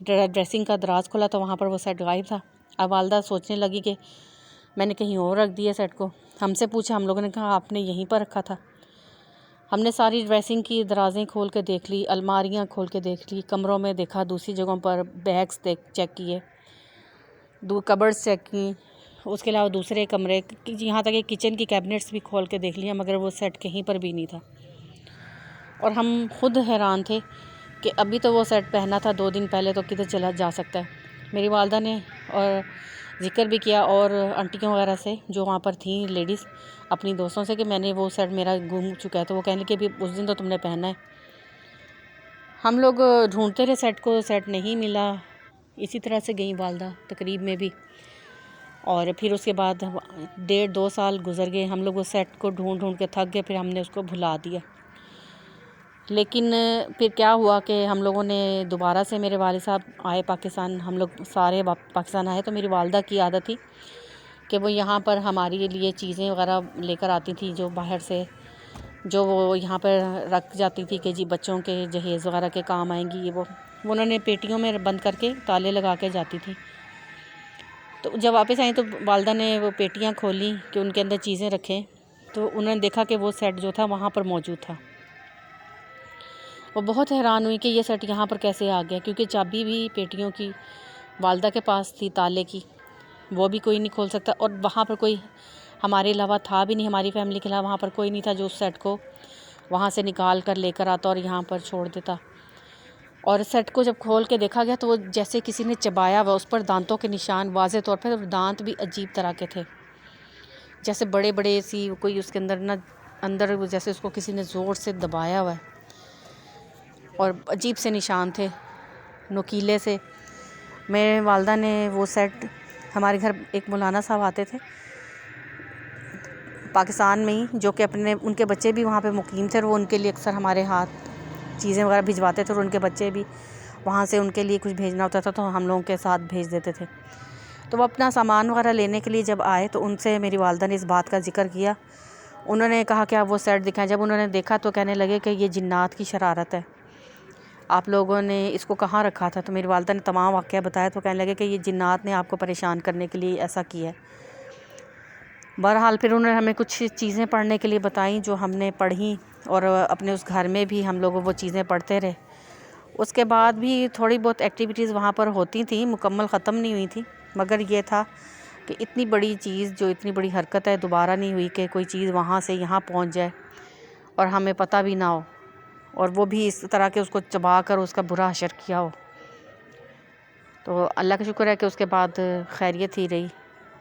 Dressing کا دراز کھولا تو وہاں پر وہ سیٹ غائب تھا۔ اب والدہ سوچنے لگی کہ میں نے کہیں اور رکھ دیا سیٹ کو۔ ہم سے پوچھا، ہم لوگوں نے کہا آپ نے یہیں پر رکھا تھا۔ ہم نے ساری ڈریسنگ کی درازیں کھول کے دیکھ لی، الماریاں کھول کے دیکھ لی، کمروں میں دیکھا، دوسری جگہوں پر بیگس چیک کیے، کبرڈز چیک کی، اس کے علاوہ دوسرے کمرے، یہاں تک کہ کچن کی کیبنٹس بھی کھول کے دیکھ لیا، مگر وہ سیٹ کہیں پر بھی نہیں تھا۔ اور ہم خود حیران تھے کہ ابھی تو وہ سیٹ پہنا تھا 2 دن پہلے، تو کدھر چلا جا سکتا ہے۔ میری والدہ نے اور ذکر بھی کیا اور آنٹیوں وغیرہ سے جو وہاں پر تھیں لیڈیز، اپنی دوستوں سے، کہ میں نے وہ سیٹ میرا گم چکا ہے، تو وہ کہنے کہ ابھی اس دن تو تم نے پہنا ہے۔ ہم لوگ ڈھونڈتے رہے سیٹ کو، سیٹ نہیں ملا، اسی طرح سے گئیں والدہ تقریب میں بھی، اور پھر اس کے بعد 1.5-2 سال گزر گئے، ہم لوگ اس سیٹ کو ڈھونڈ کے تھک گئے، پھر ہم نے اس کو بھلا دیا۔ لیکن پھر کیا ہوا کہ ہم لوگوں نے دوبارہ سے، میرے والد صاحب آئے پاکستان، ہم لوگ سارے پاکستان آئے، تو میری والدہ کی عادت تھی کہ وہ یہاں پر ہمارے لیے چیزیں وغیرہ لے کر آتی تھی، جو باہر سے، جو وہ یہاں پر رکھ جاتی تھی کہ جی بچوں کے جہیز وغیرہ کے کام آئیں گی، وہ انہوں نے پیٹیوں میں بند کر کے تالے لگا کے جاتی تھی۔ تو جب واپس آئیں تو والدہ نے وہ پیٹیاں کھولیں کہ ان کے اندر چیزیں رکھیں، تو انہوں نے دیکھا کہ وہ سیٹ جو تھا وہاں پر موجود تھا۔ وہ بہت حیران ہوئی کہ یہ سیٹ یہاں پر کیسے آ گیا، کیونکہ چابی بھی پیٹیوں کی والدہ کے پاس تھی، تالے کی، وہ بھی کوئی نہیں کھول سکتا، اور وہاں پر کوئی ہمارے علاوہ تھا بھی نہیں، ہماری فیملی کے علاوہ وہاں پر کوئی نہیں تھا جو اس سیٹ کو وہاں سے نکال کر لے کر آتا اور یہاں پر چھوڑ دیتا۔ اور سیٹ کو جب کھول کے دیکھا گیا تو وہ جیسے کسی نے چبایا ہوا، اس پر دانتوں کے نشان واضح طور پہ، دانت بھی عجیب طرح کے تھے، جیسے بڑے بڑے سی کوئی اس کے اندر جیسے اس کو کسی نے زور سے دبایا ہوا ہے، اور عجیب سے نشان تھے، نوکیلے سے۔ میرے والدہ نے وہ سیٹ، ہمارے گھر ایک مولانا صاحب آتے تھے پاکستان میں ہی، جو کہ ان کے بچے بھی وہاں پہ مقیم تھے، اور وہ ان کے لیے اکثر ہمارے ہاتھ چیزیں وغیرہ بھجواتے تھے، اور ان کے بچے بھی وہاں سے ان کے لیے کچھ بھیجنا ہوتا تھا تو ہم لوگوں کے ساتھ بھیج دیتے تھے۔ تو وہ اپنا سامان وغیرہ لینے کے لیے جب آئے تو ان سے میری والدہ نے اس بات کا ذکر کیا، انہوں نے کہا کہ آپ وہ سیٹ دکھائیں۔ جب انہوں نے دیکھا تو کہنے لگے کہ یہ جنات کی شرارت ہے، آپ لوگوں نے اس کو کہاں رکھا تھا؟ تو میری والدہ نے تمام واقعہ بتایا، تو کہنے لگے کہ یہ جنات نے آپ کو پریشان کرنے کے لیے ایسا کیا ہے۔ بہرحال پھر انہوں نے ہمیں کچھ چیزیں پڑھنے کے لیے بتائیں جو ہم نے پڑھیں، اور اپنے اس گھر میں بھی ہم لوگ وہ چیزیں پڑھتے رہے۔ اس کے بعد بھی تھوڑی بہت ایکٹیویٹیز وہاں پر ہوتی تھیں، مکمل ختم نہیں ہوئی تھیں، مگر یہ تھا کہ اتنی بڑی چیز، جو اتنی بڑی حرکت ہے، دوبارہ نہیں ہوئی کہ کوئی چیز وہاں سے یہاں پہنچ جائے اور ہمیں پتہ بھی نہ ہو، اور وہ بھی اس طرح کہ اس کو چبا کر اس کا برا حشر کیا ہو۔ تو اللہ کا شکر ہے کہ اس کے بعد خیریت ہی رہی۔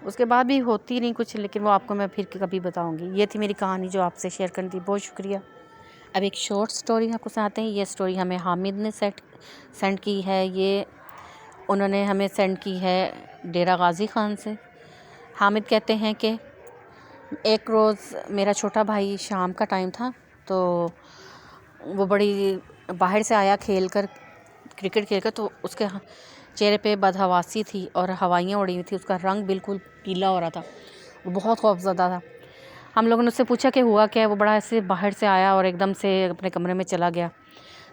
اس کے بعد بھی ہوتی نہیں کچھ، لیکن وہ آپ کو میں پھر کبھی بتاؤں گی۔ یہ تھی میری کہانی جو آپ سے شیئر کرنی تھی، بہت شکریہ۔ اب ایک شارٹ سٹوری آپ کو سناتے ہیں۔ یہ سٹوری ہمیں حامد نے سینڈ کی ہے، یہ انہوں نے ہمیں سینڈ کی ہے ڈیرہ غازی خان سے۔ حامد کہتے ہیں کہ ایک روز میرا چھوٹا بھائی، شام کا ٹائم تھا، تو وہ بڑی باہر سے آیا کھیل کر، کرکٹ کھیل کر، تو اس کے چہرے پہ بدحواسی تھی اور ہوائیاں اڑی ہوئی تھی، اس کا رنگ بالکل پیلا ہو رہا تھا، وہ بہت خوفزدہ تھا۔ ہم لوگوں نے اس سے پوچھا کہ ہوا کیا ہے؟ وہ بڑا ایسے باہر سے آیا اور ایک دم سے اپنے کمرے میں چلا گیا،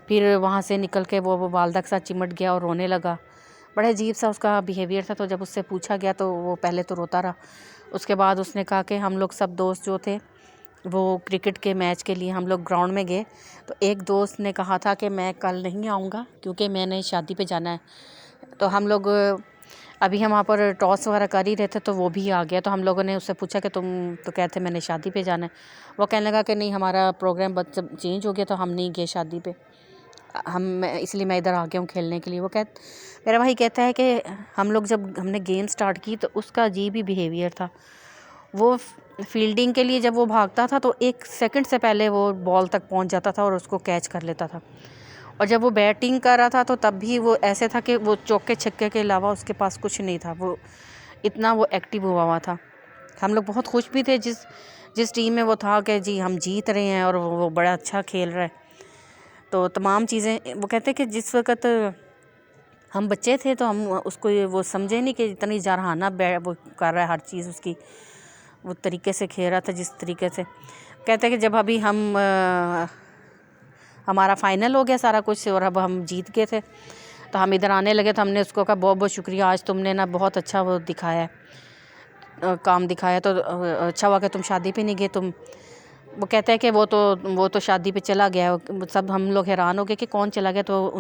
پھر وہاں سے نکل کے وہ والدہ کے ساتھ چمٹ گیا اور رونے لگا۔ بڑا عجیب سا اس کا بیہیویئر تھا، تو جب اس سے پوچھا گیا تو وہ پہلے تو روتا رہا، اس کے بعد اس نے کہا کہ ہم لوگ سب دوست جو تھے وہ کرکٹ کے میچ کے لیے ہم لوگ گراؤنڈ میں گئے، تو ایک دوست نے کہا تھا کہ میں کل نہیں آؤں گا کیونکہ میں نے شادی پہ جانا ہے، تو ہم لوگ ابھی ہم وہاں پر ٹاس وغیرہ کر ہی رہے تھے تو وہ بھی آ گیا، تو ہم لوگوں نے اس سے پوچھا کہ تم تو کہتے میں نے شادی پہ جانا ہے، وہ کہنے لگا کہ نہیں، ہمارا پروگرام چینج ہو گیا تو ہم نہیں گئے شادی پہ، اس لیے میں ادھر آ گیا ہوں کھیلنے کے لیے۔ میرا بھائی کہتا ہے کہ ہم لوگ جب ہم نے گیم سٹارٹ کی تو اس کا عجیب ہی بیہیویئر تھا، وہ فیلڈنگ کے لیے جب وہ بھاگتا تھا تو 1 سیکنڈ سے پہلے وہ بال تک پہنچ جاتا تھا اور اس کو کیچ کر لیتا تھا، اور جب وہ بیٹنگ کر رہا تھا تو تب بھی وہ ایسے تھا کہ وہ چوکے چھکے کے علاوہ اس کے پاس کچھ نہیں تھا، وہ اتنا وہ ایکٹیو ہوا تھا۔ ہم لوگ بہت خوش بھی تھے جس ٹیم میں وہ تھا کہ جی ہم جیت رہے ہیں اور وہ بڑا اچھا کھیل رہا ہے، تو تمام چیزیں، وہ کہتے ہیں کہ جس وقت ہم بچے تھے تو ہم اس کو وہ سمجھے نہیں کہ اتنی جارحانہ وہ کر رہا ہے، ہر چیز اس کی وہ طریقے سے کھیل رہا تھا جس طریقے سے۔ کہتے ہیں کہ جب ابھی ہمارا فائنل ہو گیا سارا کچھ اور اب ہم جیت گئے تھے، تو ہم ادھر آنے لگے تو ہم نے اس کو کہا بہت بہت شکریہ، آج تم نے نا بہت اچھا وہ دکھایا ہے، کام دکھایا، تو اچھا ہوا کہ تم شادی پہ نہیں گئے تم۔ وہ کہتا ہے کہ وہ تو شادی پہ چلا گیا ہے۔ سب ہم لوگ حیران ہو گئے کہ کون چلا گیا، تو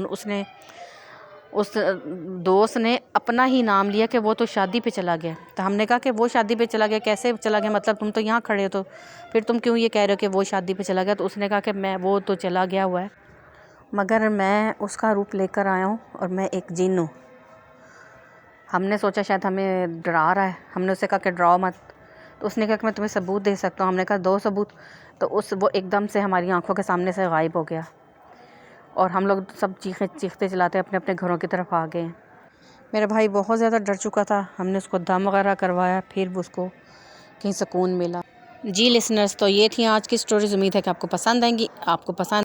اس دوست نے اپنا ہی نام لیا کہ وہ تو شادی پہ چلا گیا۔ تو ہم نے کہا کہ وہ شادی پہ چلا گیا کیسے چلا گیا، مطلب تم تو یہاں کھڑے ہو، تو پھر تم کیوں یہ کہہ رہے ہو کہ وہ شادی پہ چلا گیا؟ تو اس نے کہا کہ وہ تو چلا گیا ہوا ہے، مگر میں اس کا روپ لے کر آیا ہوں اور میں ایک جن ہوں۔ ہم نے سوچا شاید ہمیں ڈرا رہا ہے، ہم نے اسے کہا کہ ڈراؤ مت، تو اس نے کہا کہ میں تمہیں ثبوت دے سکتا ہوں۔ ہم نے کہا دو ثبوت، تو وہ ایک دم سے ہماری آنکھوں کے سامنے سے غائب ہو گیا، اور ہم لوگ سب چیختے چلاتے اپنے اپنے گھروں کی طرف آ گئے۔ میرا بھائی بہت زیادہ ڈر چکا تھا، ہم نے اس کو دم وغیرہ کروایا، پھر اس کو کہیں سکون ملا۔ جی لسنرز، تو یہ تھی آج کی سٹوریز، امید ہے کہ آپ کو پسند آئیں گی۔ آپ کو پسند